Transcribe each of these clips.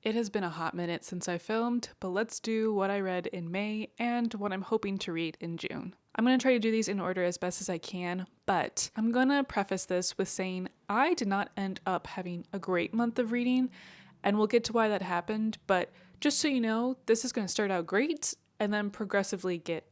It has been a hot minute since I filmed, but let's do what I read in May and what I'm hoping to read in June. I'm going to try to do these in order as best as I can, but I'm going to preface this with saying I did not end up having a great month of reading, and we'll get to why that happened, but just so you know, this is going to start out great and then progressively get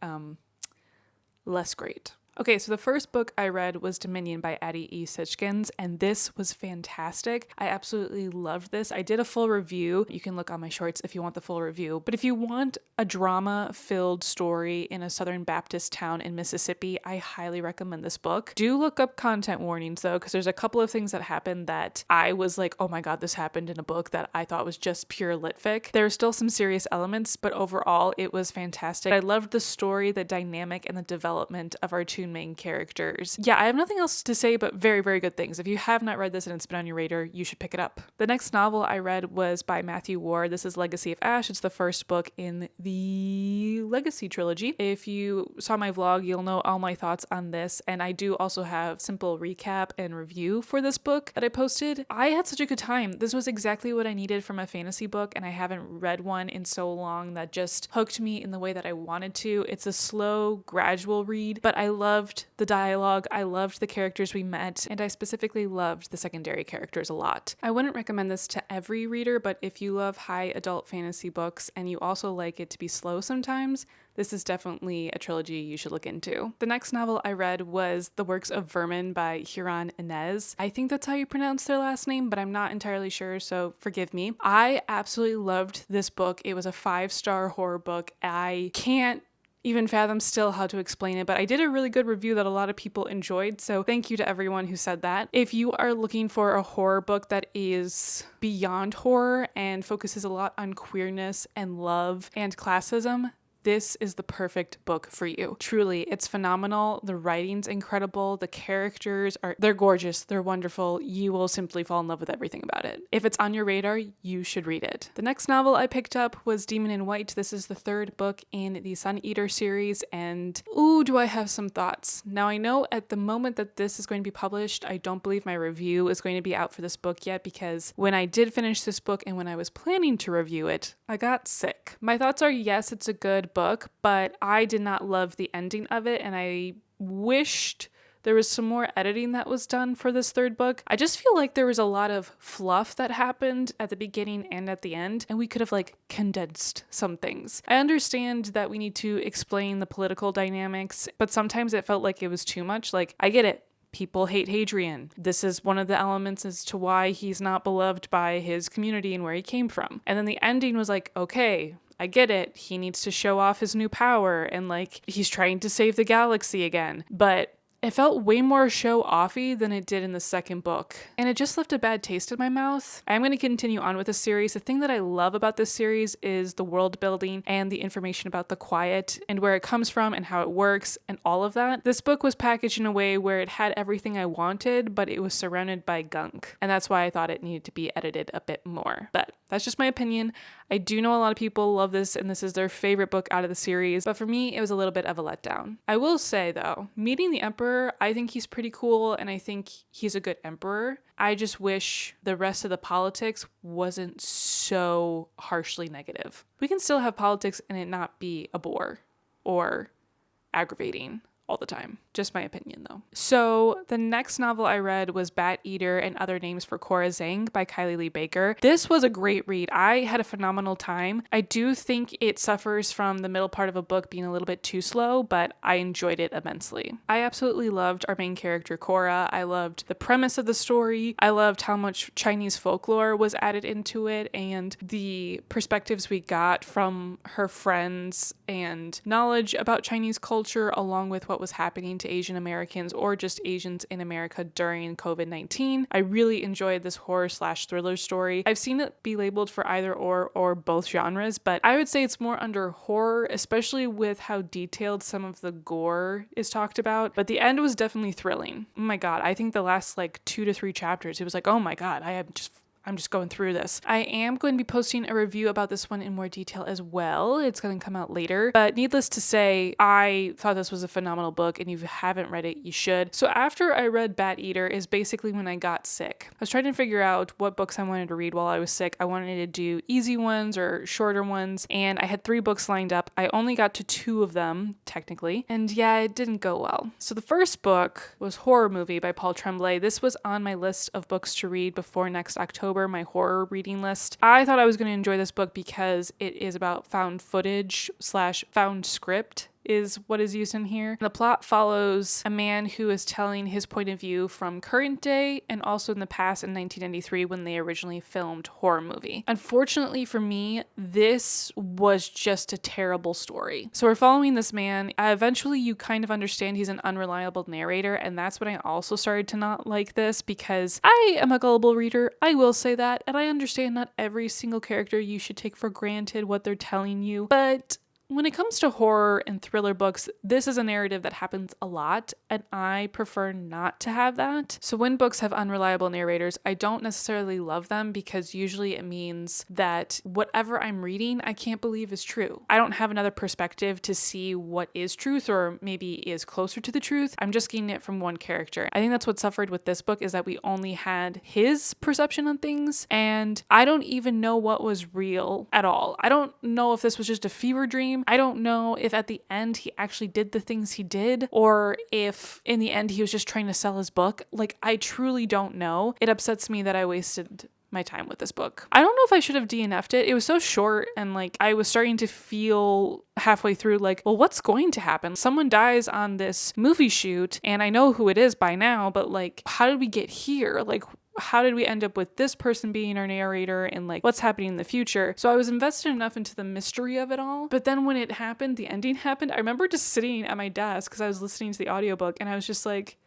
less great. Okay, so the first book I read was Dominion by Addie E. Sitchkins, and this was fantastic. I absolutely loved this. I did a full review. You can look on my shorts if you want the full review. But if you want a drama-filled story in a Southern Baptist town in Mississippi, I highly recommend this book. Do look up content warnings, though, because there's a couple of things that happened that I was like, oh my god, this happened in a book that I thought was just pure litfic. There are still some serious elements, but overall, it was fantastic. I loved the story, the dynamic, and the development of our two main characters. Yeah, I have nothing else to say but very, very good things. If you have not read this and it's been on your radar, you should pick it up. The next novel I read was by Matthew Ward. This is Legacy of Ash. It's the first book in the Legacy trilogy. If you saw my vlog, you'll know all my thoughts on this, and I do also have simple recap and review for this book that I posted. I had such a good time. This was exactly what I needed from a fantasy book, and I haven't read one in so long that just hooked me in the way that I wanted to. It's a slow, gradual read, but I loved the dialogue, I loved the characters we met, and I specifically loved the secondary characters a lot. I wouldn't recommend this to every reader, but if you love high adult fantasy books and you also like it to be slow sometimes, this is definitely a trilogy you should look into. The next novel I read was The Works of Vermin by Huron Inez. I think that's how you pronounce their last name, but I'm not entirely sure, so forgive me. I absolutely loved this book. It was a 5-star horror book. I can't even fathom still how to explain it, but I did a really good review that a lot of people enjoyed, so thank you to everyone who said that. If you are looking for a horror book that is beyond horror and focuses a lot on queerness and love and classism, this is the perfect book for you. Truly, it's phenomenal. The writing's incredible. The characters they're gorgeous. They're wonderful. You will simply fall in love with everything about it. If it's on your radar, you should read it. The next novel I picked up was Demon in White. This is the third book in the Sun Eater series, and ooh, do I have some thoughts. Now, I know at the moment that this is going to be published, I don't believe my review is going to be out for this book yet, because when I did finish this book and when I was planning to review it, I got sick. My thoughts are, yes, it's a good book, but I did not love the ending of it, and I wished there was some more editing that was done for this third book. I just feel like there was a lot of fluff that happened at the beginning and at the end, and we could have condensed some things. I understand that we need to explain the political dynamics, but sometimes it felt like it was too much. I get it. People hate Hadrian. This is one of the elements as to why he's not beloved by his community and where he came from. And then the ending was okay, I get it. He needs to show off his new power and he's trying to save the galaxy again. But it felt way more show-offy than it did in the second book, and it just left a bad taste in my mouth. I'm going to continue on with the series. The thing that I love about this series is the world building and the information about the Quiet and where it comes from and how it works and all of that. This book was packaged in a way where it had everything I wanted, but it was surrounded by gunk, and that's why I thought it needed to be edited a bit more. But that's just my opinion. I do know a lot of people love this, and this is their favorite book out of the series, but for me, it was a little bit of a letdown. I will say, though, meeting the Emperor, I think he's pretty cool, and I think he's a good emperor. I just wish the rest of the politics wasn't so harshly negative. We can still have politics and it not be a bore or aggravating all the time. Just my opinion, though. So the next novel I read was Bat Eater and Other Names for Cora Zhang by Kylie Lee Baker. This was a great read. I had a phenomenal time. I do think it suffers from the middle part of a book being a little bit too slow, but I enjoyed it immensely. I absolutely loved our main character, Cora. I loved the premise of the story. I loved how much Chinese folklore was added into it and the perspectives we got from her friends and knowledge about Chinese culture along with what was happening to Asian Americans or just Asians in America during COVID-19. I really enjoyed this horror/thriller story. I've seen it be labeled for either or both genres, but I would say it's more under horror, especially with how detailed some of the gore is talked about. But the end was definitely thrilling. Oh my god, I think the last 2 to 3 chapters, it was oh my god, I'm just going through this. I am going to be posting a review about this one in more detail as well. It's going to come out later. But needless to say, I thought this was a phenomenal book, and if you haven't read it, you should. So after I read Bat Eater is basically when I got sick. I was trying to figure out what books I wanted to read while I was sick. I wanted to do easy ones or shorter ones, and I had 3 books lined up. I only got to 2 of them, technically, and yeah, it didn't go well. So the first book was Horror Movie by Paul Tremblay. This was on my list of books to read before next October, my horror reading list. I thought I was going to enjoy this book because it is about found footage / found script is what is used in here. The plot follows a man who is telling his point of view from current day and also in the past in 1993 when they originally filmed Horror Movie. Unfortunately for me, this was just a terrible story. So we're following this man. Eventually you kind of understand he's an unreliable narrator, and that's when I also started to not like this because I am a gullible reader. I will say that, and I understand not every single character you should take for granted what they're telling you, but when it comes to horror and thriller books, this is a narrative that happens a lot, and I prefer not to have that. So when books have unreliable narrators, I don't necessarily love them because usually it means that whatever I'm reading, I can't believe is true. I don't have another perspective to see what is truth or maybe is closer to the truth. I'm just getting it from one character. I think that's what suffered with this book is that we only had his perception on things, and I don't even know what was real at all. I don't know if this was just a fever dream. I don't know if at the end he actually did the things he did or if in the end he was just trying to sell his book. Like, I truly don't know. It upsets me that I wasted my time with this book. I don't know if I should have DNF'd it. It was so short, and like I was starting to feel halfway through like, well, what's going to happen? Someone dies on this movie shoot and I know who it is by now, but like, how did we get here? Like, how did we end up with this person being our narrator and like what's happening in the future? So I was invested enough into the mystery of it all. But then when it happened, the ending happened, I remember just sitting at my desk because I was listening to the audiobook and I was just like,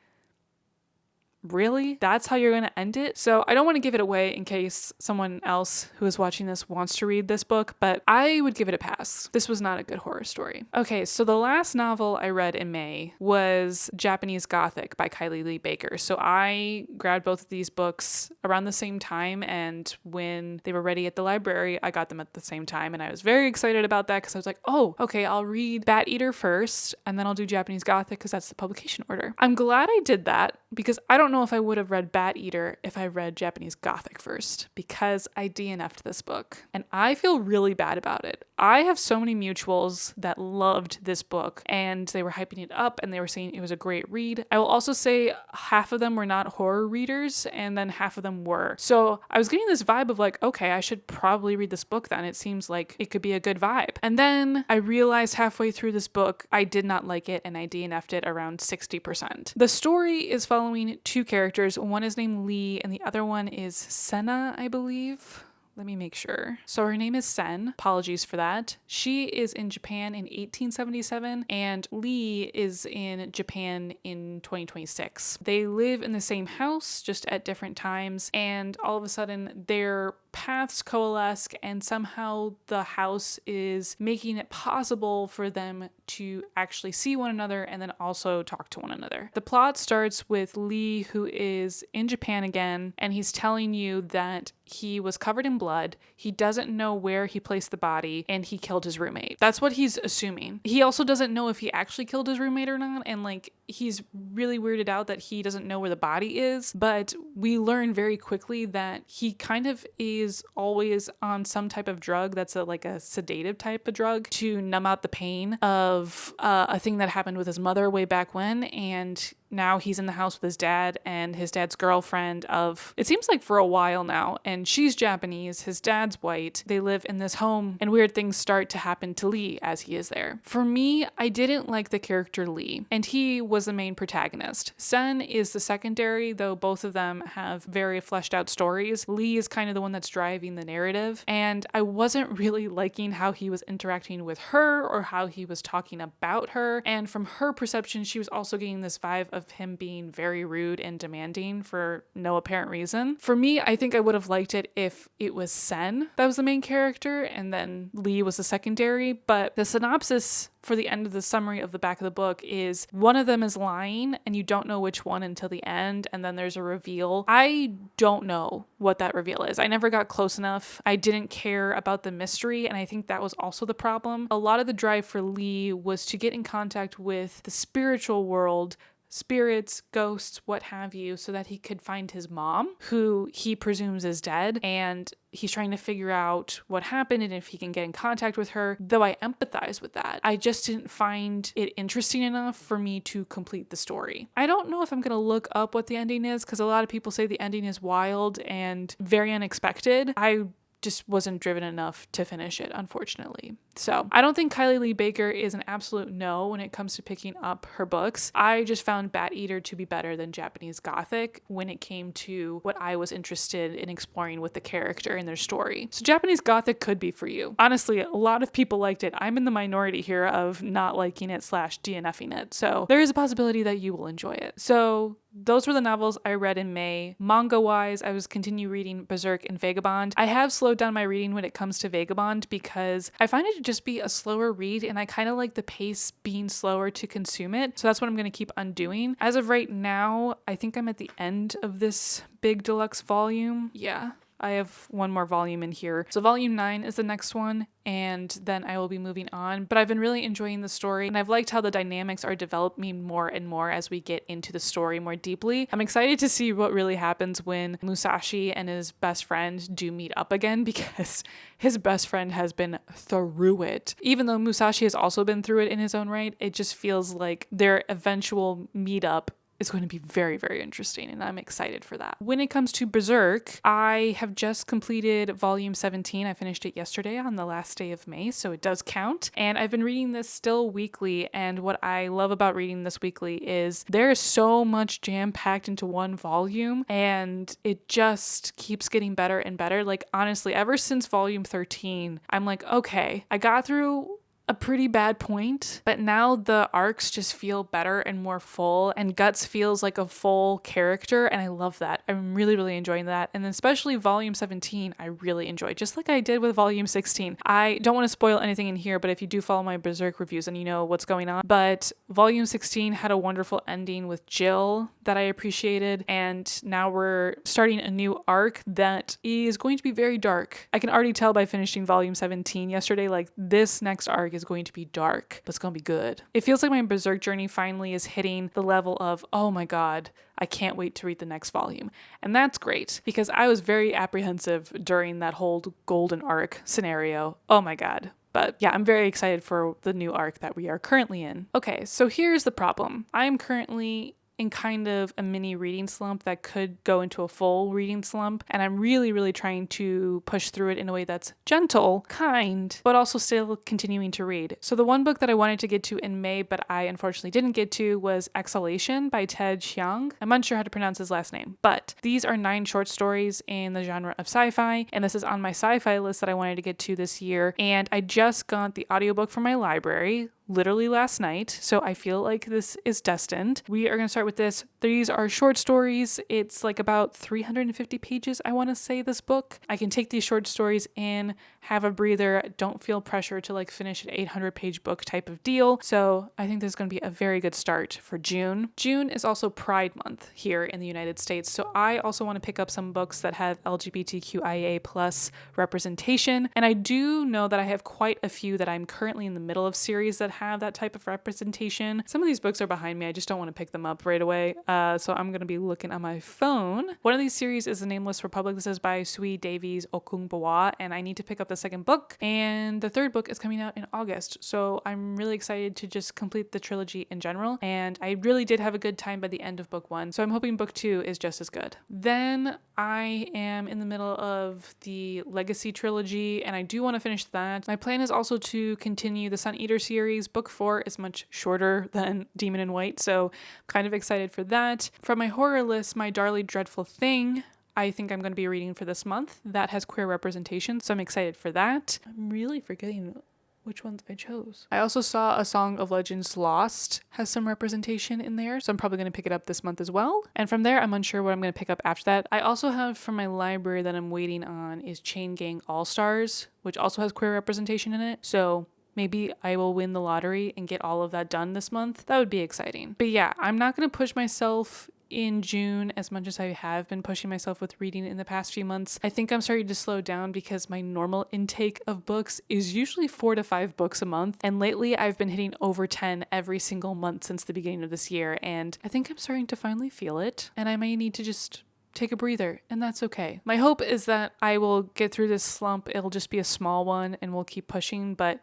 really? That's how you're going to end it? So I don't want to give it away in case someone else who is watching this wants to read this book, but I would give it a pass. This was not a good horror story. Okay, so the last novel I read in May was Japanese Gothic by Kylie Lee Baker. So I grabbed both of these books around the same time, and when they were ready at the library, I got them at the same time, and I was very excited about that because I was like, oh, okay, I'll read Bat Eater first, and then I'll do Japanese Gothic because that's the publication order. I'm glad I did that because I don't know if I would have read Bat Eater if I read Japanese Gothic first, because I DNF'd this book and I feel really bad about it. I have so many mutuals that loved this book and they were hyping it up and they were saying it was a great read. I will also say half of them were not horror readers and then half of them were. So I was getting this vibe of like, okay, I should probably read this book then. It seems like it could be a good vibe. And then I realized halfway through this book, I did not like it and I DNF'd it around 60%. The story is following 2 characters. One is named Lee and the other one is Senna, I believe. Let me make sure. So her name is Sen. Apologies for that. She is in Japan in 1877 and Lee is in Japan in 2026. They live in the same house, just at different times, and all of a sudden their paths coalesce and somehow the house is making it possible for them to actually see one another and then also talk to one another. The plot starts with Lee, who is in Japan again, and he's telling you that he was covered in blood, he doesn't know where he placed the body, and he killed his roommate. That's what he's assuming. He also doesn't know if he actually killed his roommate or not, and like he's really weirded out that he doesn't know where the body is, but we learn very quickly that he kind of is always on some type of drug that's like a sedative type of drug to numb out the pain of a thing that happened with his mother way back when, and now he's in the house with his dad and his dad's girlfriend of, it seems like for a while now, and she's Japanese, his dad's white. They live in this home and weird things start to happen to Lee as he is there. For me, I didn't like the character Lee, and he was the main protagonist. Sen is the secondary, though both of them have very fleshed out stories. Lee is kind of the one that's driving the narrative, and I wasn't really liking how he was interacting with her or how he was talking about her, and from her perception, she was also getting this vibe of of him being very rude and demanding for no apparent reason. For me, I think I would have liked it if it was Sen that was the main character and then Lee was the secondary, but the synopsis for the end of the summary of the back of the book is one of them is lying and you don't know which one until the end, and then there's a reveal. I don't know what that reveal is. I never got close enough. I didn't care about the mystery, and I think that was also the problem. A lot of the drive for Lee was to get in contact with the spiritual world, spirits, ghosts, what have you, so that he could find his mom, who he presumes is dead, and he's trying to figure out what happened and if he can get in contact with her. Though I empathize with that, I just didn't find it interesting enough for me to complete the story. I don't know if I'm going to look up what the ending is, because a lot of people say the ending is wild and very unexpected. I just wasn't driven enough to finish it, unfortunately. So I don't think Kylie Lee Baker is an absolute no when it comes to picking up her books. I just found Bat Eater to be better than Japanese Gothic when it came to what I was interested in exploring with the character and their story. So Japanese Gothic could be for you. Honestly, a lot of people liked it. I'm in the minority here of not liking it / DNFing it. So there is a possibility that you will enjoy it. So those were the novels I read in May. Manga-wise, I was continue reading Berserk and Vagabond. I have slowed down my reading when it comes to Vagabond because I find it to just be a slower read, and I kind of like the pace being slower to consume it. So that's what I'm going to keep undoing. As of right now, I think I'm at the end of this big deluxe volume. Yeah. I have one more volume in here. So volume 9 is the next one, and then I will be moving on. But I've been really enjoying the story, and I've liked how the dynamics are developing more and more as we get into the story more deeply. I'm excited to see what really happens when Musashi and his best friend do meet up again, because his best friend has been through it. Even though Musashi has also been through it in his own right, it just feels like their eventual meetup is going to be very, very interesting, and I'm excited for that. When it comes to Berserk, I have just completed volume 17. I finished it yesterday on the last day of May, so it does count. And I've been reading this still weekly, and what I love about reading this weekly is there is so much jam-packed into one volume, and it just keeps getting better and better. Like, honestly, ever since volume 13, I'm like, okay, I got through a pretty bad point, but now the arcs just feel better and more full, and Guts feels like a full character, and I love that. I'm really, really enjoying that. And especially volume 17, I really enjoyed, just like I did with volume 16. I don't want to spoil anything in here, but if you do follow my Berserk reviews, then you know what's going on. But volume 16 had a wonderful ending with Jill that I appreciated, and now we're starting a new arc that is going to be very dark. I can already tell by finishing volume 17 yesterday, like, this next arc is going to be dark, but it's going to be good. It feels like my Berserk journey finally is hitting the level of, oh my god, I can't wait to read the next volume. And that's great, because I was very apprehensive during that whole golden arc scenario. Oh my god. But yeah, I'm very excited for the new arc that we are currently in. Okay, so here's the problem. I am currently in kind of a mini reading slump that could go into a full reading slump, and I'm really, really trying to push through it in a way that's gentle, kind, but also still continuing to read. So the one book that I wanted to get to in May, but I unfortunately didn't get to, was Exhalation by Ted Chiang. I'm unsure how to pronounce his last name, but these are 9 short stories in the genre of sci-fi, and this is on my sci-fi list that I wanted to get to this year, and I just got the audiobook from my library literally last night, so I feel like this is destined. We are going to start with this. These are short stories. It's like about 350 pages, I want to say, this book. I can take these short stories in, have a breather, don't feel pressure to like finish an 800-page book type of deal. So I think this is going to be a very good start for June. June is also Pride Month here in the United States, so I also want to pick up some books that have LGBTQIA plus representation, and I do know that I have quite a few that I'm currently in the middle of series that have that type of representation. Some of these books are behind me. I just don't want to pick them up right away. So I'm going to be looking on my phone. One of these series is The Nameless Republic. This is by Sui Davies Okungbawa, and I need to pick up the second book. And the third book is coming out in August. So I'm really excited to just complete the trilogy in general. And I really did have a good time by the end of book 1. So I'm hoping book 2 is just as good. Then I am in the middle of the Legacy trilogy, and I do want to finish that. My plan is also to continue the Sun Eater series. Book 4 is much shorter than Demon in White, so I'm kind of excited for that. From my horror list, My Darling Dreadful Thing, I think I'm going to be reading for this month. That has queer representation, so I'm excited for that. I'm really forgetting which ones I chose. I also saw A Song of Legends Lost has some representation in there, so I'm probably going to pick it up this month as well. And from there, I'm unsure what I'm going to pick up after that. I also have from my library that I'm waiting on is Chain Gang All Stars, which also has queer representation in it. So maybe I will win the lottery and get all of that done this month. That would be exciting. But yeah, I'm not going to push myself in June as much as I have been pushing myself with reading in the past few months. I think I'm starting to slow down because my normal intake of books is usually 4 to 5 books a month. And lately I've been hitting over 10 every single month since the beginning of this year. And I think I'm starting to finally feel it. And I may need to just take a breather, and that's okay. My hope is that I will get through this slump. It'll just be a small one and we'll keep pushing, but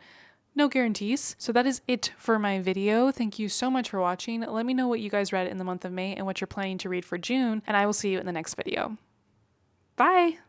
no guarantees. So that is it for my video. Thank you so much for watching. Let me know what you guys read in the month of May and what you're planning to read for June, and I will see you in the next video. Bye!